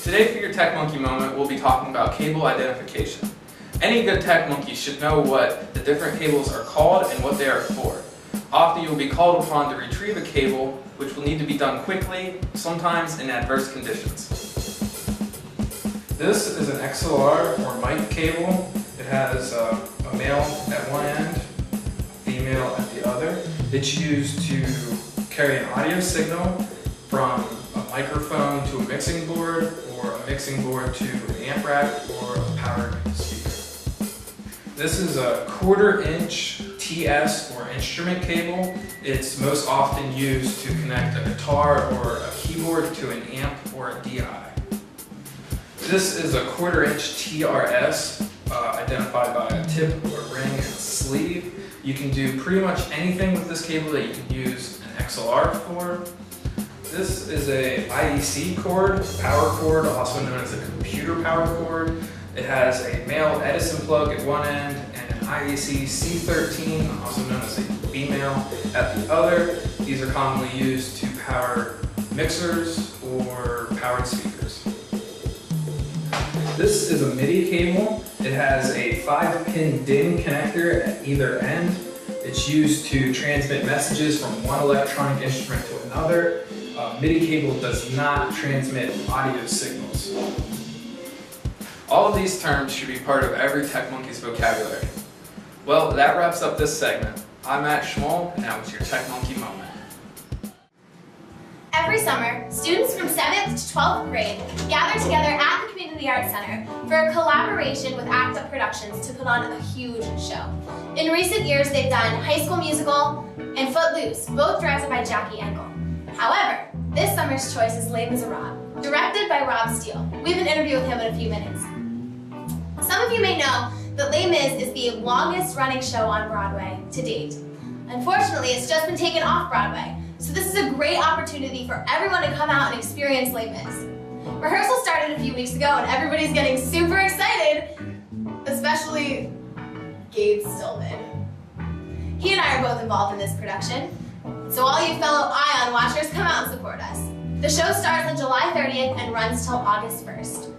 Today for your Tech Monkey moment, we'll be talking about cable identification. Any good tech monkey should know what the different cables are called and what they are for. Often you will be called upon to retrieve a cable, which will need to be done quickly, sometimes in adverse conditions. This is an XLR or mic cable. It has a male at one end, a female at the other. It's used to carry an audio signal from a microphone to a mixing board, or a mixing board to an amp rack, or a powered speaker. This is a 1/4 inch TS or instrument cable. It's most often used to connect a guitar or a keyboard to an amp or a DI. This is a 1/4 inch TRS, identified by a tip or ring and a sleeve. You can do pretty much anything with this cable that you can use an XLR for. This is a IEC cord, power cord, also known as a computer power cord. It has a male Edison plug at one end and an IEC C13, also known as a female, at the other. These are commonly used to power mixers or powered speakers. This is a MIDI cable. It has a 5-pin DIN connector at either end. It's used to transmit messages from one electronic instrument to another. MIDI cable does not transmit audio signals. All of these terms should be part of every Tech Monkey's vocabulary. Well, that wraps up this segment. I'm Matt Schmoll, and that was your Tech Monkey moment. Every summer, students from 7th to 12th grade gather together at the Community Arts Center for a collaboration with Act Up Productions to put on a huge show. In recent years, they've done High School Musical and Footloose, both directed by Jackie Engel. However, this summer's choice is Les Miserables, directed by Rob Steele. We have an interview with him in a few minutes. Some of you may know that Les Mis is the longest running show on Broadway to date. Unfortunately, it's just been taken off Broadway, so this is a great opportunity for everyone to come out and experience Les Mis. Rehearsal started a few weeks ago and everybody's getting super excited, especially Gabe Stillman. He and I are both involved in this production, so all you fellow iOn watchers, come out and support us. The show starts on July 30th and runs till August 1st.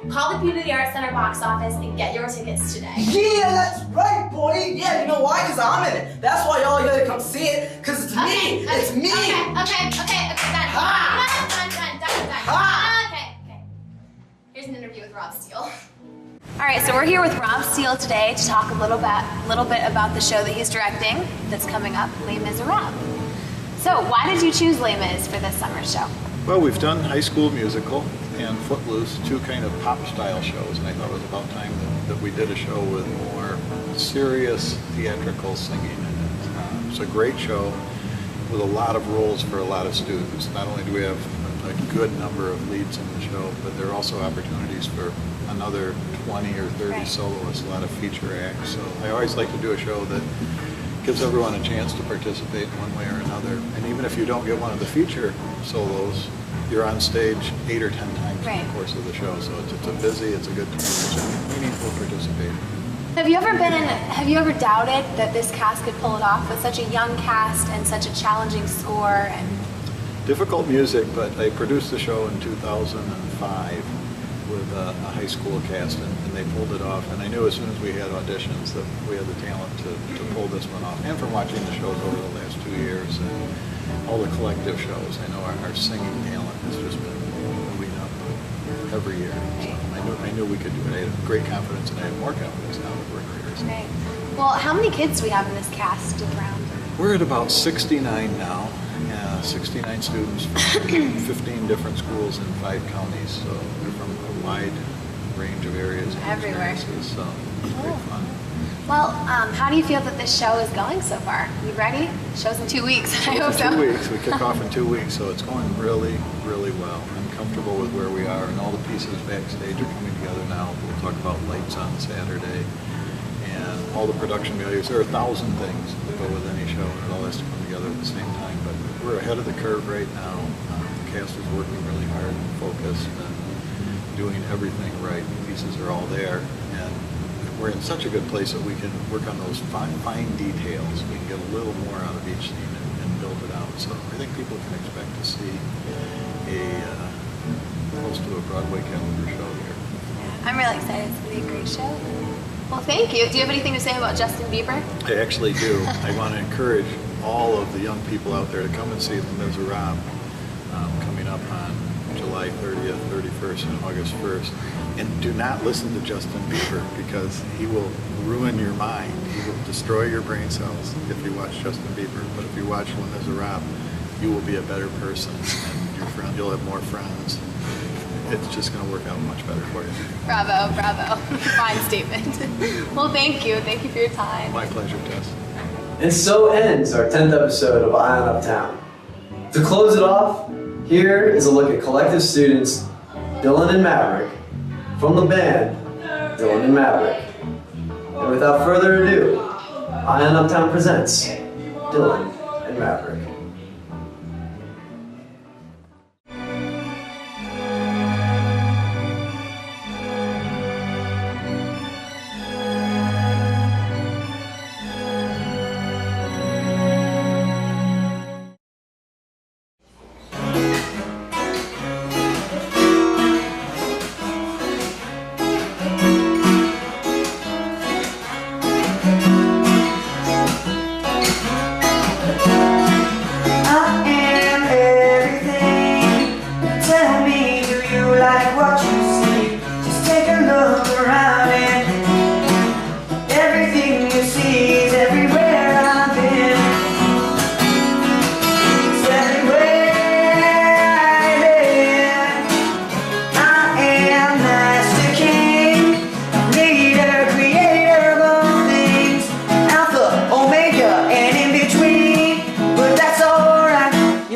Call the Community Arts Center box office and get your tickets today. Yeah, that's right, boy. Yeah, you know why? Because I'm in it. That's why y'all gotta come see it, because it's me. It's me. Okay, done. Done. Okay. Here's an interview with Rob Steele. All right, so we're here with Rob Steele today to talk a little bit about the show that he's directing that's coming up, Les Miserables. So, why did you choose Les Mis for this summer show? Well, we've done High School Musical and Footloose, two kind of pop-style shows, and I thought it was about time that we did a show with more serious theatrical singing in it. It's a great show with a lot of roles for a lot of students. Not only do we have a good number of leads in the show, but there are also opportunities for another 20 or 30 soloists, a lot of feature acts. So I always like to do a show that gives everyone a chance to participate one way or another. And even if you don't get one of the feature solos, you're on stage 8 or 10 times in the course of the show. So it's a busy, it's a good time, it's a meaningful participation. Have you ever doubted that this cast could pull it off with such a young cast and such a challenging score? Difficult music, but I produced the show in 2005 with a high school cast, and they pulled it off. And I knew as soon as we had auditions that we had the talent to pull this one off. And from watching the shows over the last 2 years and all the collective shows, I know our singing talent has just been moving up every year. So I knew we could do it. I had great confidence, and I have more confidence now that we're rehearsing. Right. Well, how many kids do we have in this cast around? We're at about 69 now. 69 students from 15 different schools in 5 counties, so they're from a wide range of areas and experiences, so it's great fun. Well, how do you feel that this show is going so far? You ready? Show's in 2 weeks, I hope so. 2 weeks. We kick off in 2 weeks, so it's going really, really well. I'm comfortable with where we are, and all the pieces backstage are coming together now. We'll talk about lights on Saturday, and all the production values. There are 1,000 things that go with any show, and it all has to come together at the same time, but we're ahead of the curve right now. The cast is working really hard and focused and doing everything right. The pieces are all there, and we're in such a good place that we can work on those fine details. We can get a little more out of each scene and build it out. So I think people can expect to see a close to a Broadway caliber show here. I'm really excited. It's going to be a great show. Well, thank you. Do you have anything to say about Justin Bieber? I actually do. I want to encourage all of the young people out there to come and see Les Miserables coming up on July 30th, 31st, and August 1st. And do not listen to Justin Bieber because he will ruin your mind. He will destroy your brain cells if you watch Justin Bieber. But if you watch Les Miserables, you will be a better person and you'll have more friends. It's just going to work out much better for you. Bravo, bravo. Fine statement. Well, thank you. Thank you for your time. My pleasure, Tess. And so ends our 10th episode of iOn Uptown. To close it off, here is a look at collective students Dylan and Maverick from the band Dylan and Maverick. And without further ado, iOn Uptown presents Dylan and Maverick.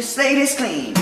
Slate is clean.